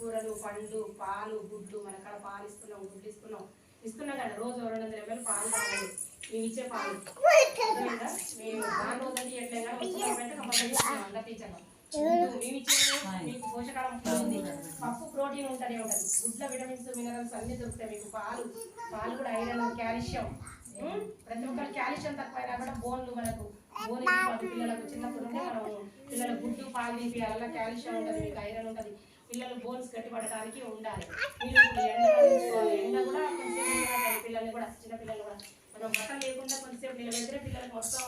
ఆకుకూరలు, పండ్లు, పాలు, గుడ్లు, మన కాడ పాలు ఇస్తున్నాం, గుడ్లు ఇస్తున్నాం కదా. రోజు 200 ml పాలు తాగాలి. మేము ఇచ్చే పాలు మేము దాని రోజు ఇవ్వట్లేదు కానీ కంపల్సరీ టీచర్ మేము ఇచ్చే మీకు పోషకాలం ఉంది. పప్పు ప్రోటీన్ ఉంటూనే ఉంటుంది. గుడ్ల విటమిన్స్, మినరల్స్ అన్ని దొరుకుతాయి మీకు. పాలు కూడా ఐరన్, కాల్షియం. ప్రతి ఒక్కరు కాల్షియం తక్కువైనా కూడా బోన్లు మనకు పిల్లలకు చిన్నప్పుడు నుండి మనం పిల్లలకు గుడ్డు పాలు తీపియాలన్నా కాల్షియం ఉంటుంది, మీకు ఐరన్ ఉంటుంది. పిల్లలు బోన్స్ గట్టిపడటానికి ఉండాలి. ఎండ కూడా కొంచెం పిల్లల్ని కూడా చిన్నపిల్లలు కూడా మనం బట్టలు లేకుండా కొంచెంసేపు నిలబెడితే పిల్లలకు మొత్తం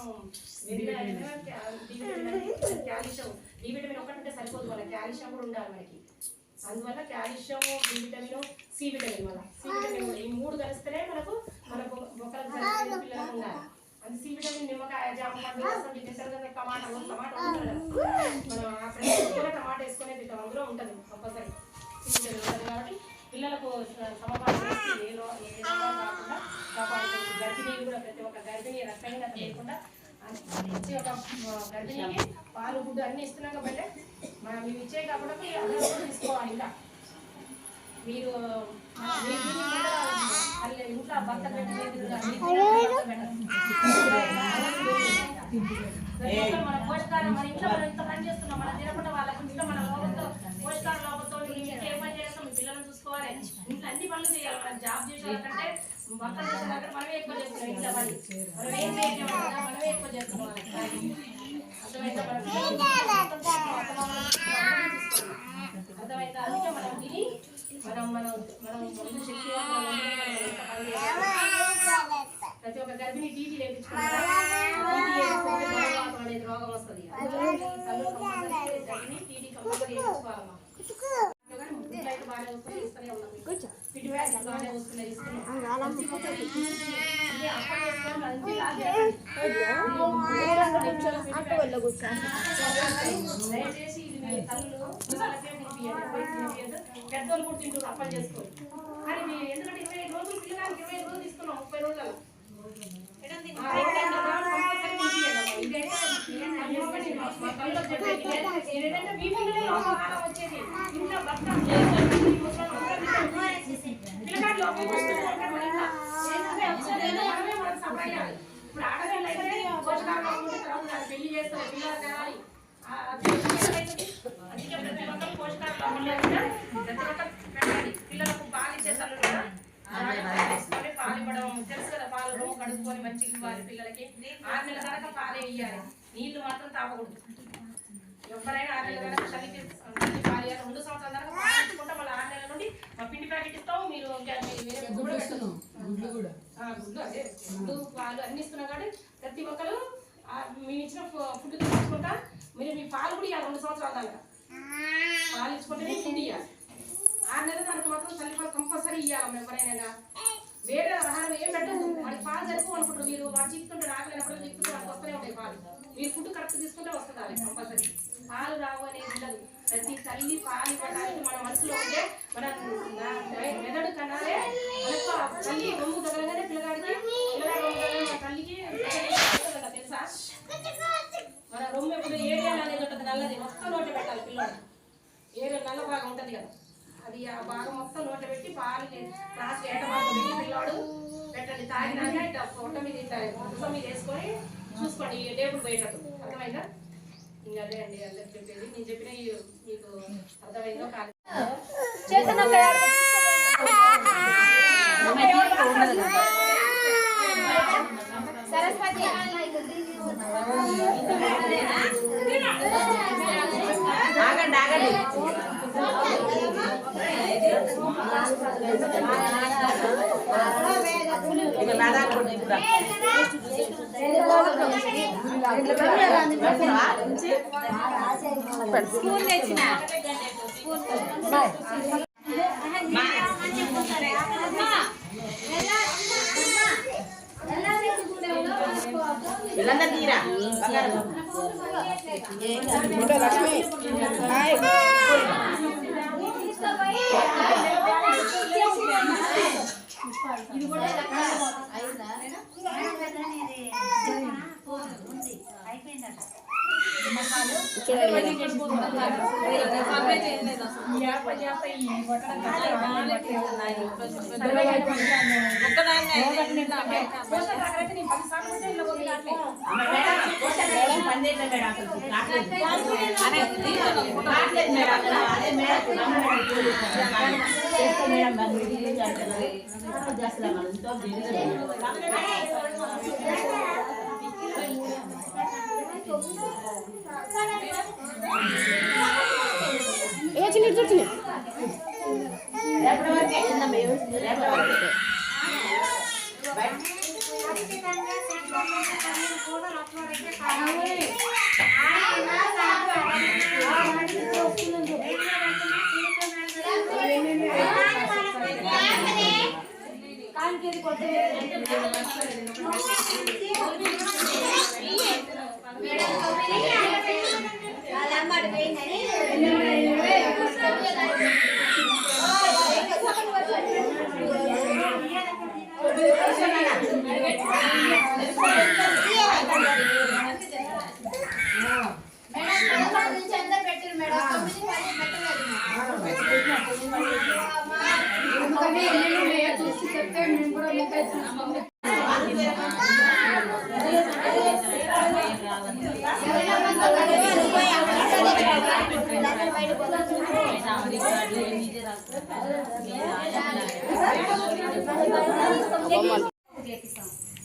కాల్షియం డి విటమిన్ ఒకటి సరిపోదు, మన కాల్షియం కూడా ఉండాలి మనకి. అందువల్ల calcium, D vitamin, C vitamin వల్ల సి విటమిన్ ఈ 3 కలిస్తేనే మన బొక్కలకు సరిపోయే పిల్లలకు ఉండాలి. అది సి విటమిన్ నిమ్మకాయ, జామ పండు, టమాటా ఉంటుంది మనం కూడా టమాటా వేసుకునే తింటాం, అందులో ఉంటుంది కంపల్సరీ సి విటమిన్ ఉంటుంది. కాబట్టి పిల్లలకు సమపాఠం కాకుండా కాపాడుతుంది. గర్భిణీలు కూడా ప్రతి ఒక్క గర్భిణీ రక్తహీనత లేకుండా ఇచ్చి ఒక గర్భిణీకి పాలు, గుడ్డు అన్ని ఇస్తున్నాం కాబట్టి మనం మేము ఇచ్చే కాకుండా అందరూ తీసుకోవాలి. ఇంకా మీరు ఇంట్లో భర్త మన పోషకాలు మన ఇంట్లో మనం ఇంత పని చేస్తున్నాం, మనం తినకుండా వాళ్ళకి ఇంట్లో మన లోపంతో పోషకాల లోపంతో ఇంట్లో ఏ పని చేస్తాం, పిల్లలను చూసుకోవాలి, ఇంట్లో అన్ని పనులు చేయాలి. మనం జాబ్ చేసేవాళ్ళకంటే భర్త చేసేవాళ్ళకంటే మనమే ఎక్కువ చేస్తున్నాం. ఇంట్లో పని మనం ఏం చేయకుండా మనమే ఎక్కువ చేస్తున్నాం. అర్థమైతే అర్థమైతే అందుకే మనం తిని మనం ముందు శక్తి ప్రతి ఒక్క గర్భిణి టీటీ లేపించుకుంటారు. అనేది రోగం వస్తుంది. గర్భిణి టీటీ కంపల్సరీ వేయించుకోవాలమ్మా. బాగానే వస్తుంది, ఇస్తూనే ఉన్నాం. పిటి వ్యాధి బాగానే వస్తున్నాయి, దయచేసి ఇది తల్లులు పెద్దోళ్ళు కూడా తింటారు అప్పలు చేసుకోవాలి. కానీ మీరు ఎందుకంటే 25 రోజులు పిల్లగానికి 25 రోజులు ఇస్తున్నాం, 30 రోజులు వచ్చేది. ఇంట్లో భర్త పిల్లగాడు ఇప్పుడు ఆడవాళ్ళు అయితే పోషకాలు పెళ్లి చేస్తారు, పిల్లలు కావాలి. అందుకే ప్రతి ఒక్కరు పోషకాలు ప్రతి ఒక్కరు పెట్టాలి. పిల్లలకు పాలు ఇచ్చే తల్లు కూడా పాలు ఇవ్వడం తెలుసు కదా. పాలు రొమ్ము కడుక్కొని మంచిగా ఇవ్వాలి పిల్లలకి. 6 నెలల దాకా పాలే ఇవ్వాలి, నీళ్లు మాత్రం తాపకూడదు. ఎవరైనా 6 నెలల దాకా చలికి పాలు ఇవ్వాలి. 2 సంవత్సరాల దాకా పాలు ఇచ్చుకుంటే మళ్ళీ 6 నెలల నుండి పిండి ప్యాకెట్ ఇస్తాం. మీరు గుడ్లు అదే గుడ్డు పాలు అన్ని ఇస్తున్నాం. కాబట్టి ప్రతి ఒక్కరు మేము ఇచ్చిన ఫుడ్ తీసుకుంటా. మీరు మీ పాలు కూడా ఇవ్వాలి. 2 సంవత్సరాల దాకా పాలు ఇచ్చుకుంటేనే ఫుడ్ ఇవ్వాలి. 6 నెలల దానికి మాత్రం తల్లిపాలు కంపల్సరీ ఇవ్వాలి. ఎవరైనా వేరే ఆహారం ఏం పెట్టదు. వాడికి పాలు సరిపో అనుకుంటారు. మీరు వాడు చిక్కుతుంటే రాకలేనప్పుడు చిక్కుతుంటే వాడికి వస్తూనే ఉంటాయి పాలు. మీరు ఫుడ్ కరెక్ట్ తీసుకుంటే వస్తుంది అది కంపల్సరీ. పాలు రావు అనేది ఉండదు. ప్రతి తల్లి పాలు ఇవ్వడానికి మన మనసులో ఉంటే మన మెదడు కనాలే. మనకు తల్లి రొమ్ము తగలగానే పిల్లగాడికి మన తల్లికి తెలుసా. మన రొమ్ము ఎప్పుడు ఏరియాలు అనేది ఉంటుంది, నల్లది మొత్తం నోట పెట్టాలి. పిల్లడు ఏరియా నల్ల భాగం ఉంటుంది కదా, అది ఆ భాగం మొత్తం నోట పెట్టి పాలు లాస్ట్ ఏట భాగం పెట్టి పిల్లవాడు పెట్టండి. తాగినాక ఇట్లా పొట్ట మీద మొత్తం మీద వేసుకొని చూసుకోండి టేబుల్ పోయేటట్టు. అర్థమైందా? ఇంకా అదే అండి అందరికి చెప్పేది. నేను చెప్పిన మీకు అర్థమైందో కాదు. సరస్వతి ఆగండి ఆగండి. స్కూల్ తెచ్చిన వీళ్ళందరూ తీరా లక్ష్మి ఇది కూడా అయిపోయిందట.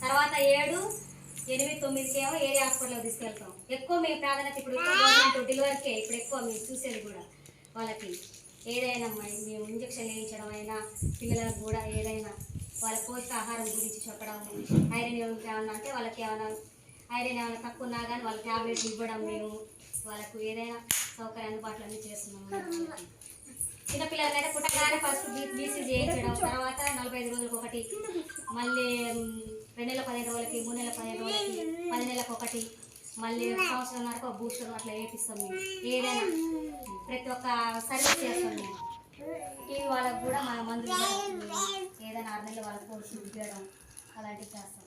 తర్వాత 7, 8, 9కేమో ఏరియా హాస్పిటల్కి తీసుకెళ్తాం. ఎక్కువ మేము ప్రాధాన్యత ఇప్పుడు గవర్నమెంట్ డెలివరీకే ఇప్పుడు ఎక్కువ మీరు చూసేది కూడా వాళ్ళకి ఏదైనా మేము ఇంజక్షన్ వేయించడం అయినా పిల్లలకు కూడా ఏదైనా వాళ్ళ పోషకాహారం గురించి చెప్పడం, ఐరన్ ఏమన్నా అంటే వాళ్ళకి ఏమైనా ఐరన్ ఏమైనా తక్కువ ఉన్నా కానీ వాళ్ళ ట్యాబ్లెట్లు ఇవ్వడం, మేము వాళ్ళకు ఏదైనా సౌకర్యం అందుబాటులో అన్నీ చేస్తున్నాము. చిన్నపిల్లలకైతే పుట్టగానే ఫస్ట్ బీసీ చేయించడం, తర్వాత 45 రోజులకు ఒకటి, మళ్ళీ 2 నెలల 15 రోజులకి, 3 నెలల 15 రోజులకి, 10 నెలలకు ఒకటి, మళ్ళీ సంవత్సరంన్నరకు ఒక బూస్టర్ అట్లా వేపిస్తాం. మేము ఏదైనా ప్రతి ఒక్క సర్వీస్ చేస్తాం. మేము టీవీ వాళ్ళకు కూడా మన మందులు ఏదైనా 6 నెలలు వాళ్ళకి కోర్సు ఇవ్వడం అలాంటివి చేస్తాం.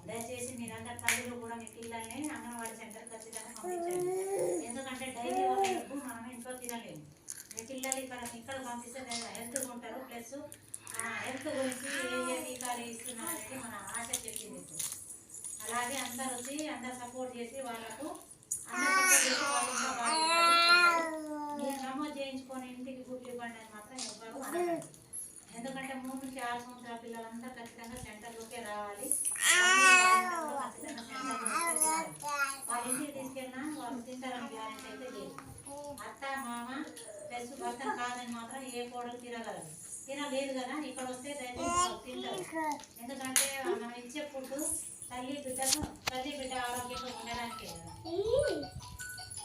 దయచేసి మీరందరూ తల్లిలో కూడా మీ పిల్లల్ని అంగన్వాడీ సెంటర్ ఖచ్చితంగా పంపించండి. ఎందుకంటే డైలీ వాళ్ళకు మనం ఇంట్లో తినలేము. మీ పిల్లలు ఇక్కడ పంపిస్తే హెల్త్గా ఉంటారు. ప్లస్ హెల్త్ గురించి ఏ టీకాలు ఇస్తున్నారనేది మన ఆశ చెప్పింది. అలాగే అందరు వచ్చి అందరు సపోర్ట్ చేసి వాళ్ళకు మీరు నమోదు చేయించుకొని ఇంటికి గుడ్లు ఇవ్వండి అని మాత్రం ఎవ్వరు అనకండి. ఎందుకంటే 3 నుంచి 6 సంవత్సరాల పిల్లలంతా ఖచ్చితంగా సెంటర్లోకే రావాలి. వాళ్ళ ఇంటికి తీసుకెళ్ళినా వాళ్ళు తింటారని గ్యారెంటీ అయితే లేదు. అత్త మామ ప్లస్ భర్త కాదని మాత్రం ఏ కోడలు తినలేదు కదా, ఇక్కడ వస్తే దయచేసి తింటారు. ఎందుకంటే మనం ఇచ్చే ఫుడ్ తల్లి బిడ్డ ఆరోగ్యంగా ఉండడానికే కదా.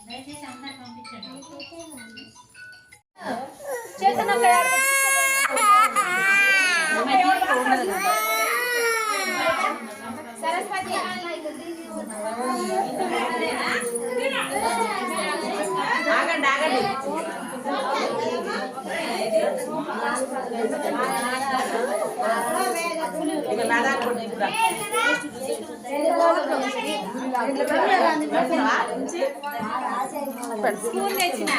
దయచేసి అందరు పంపించండి. సరస్వతి ఆగండి స్కూల్ తెచ్చిన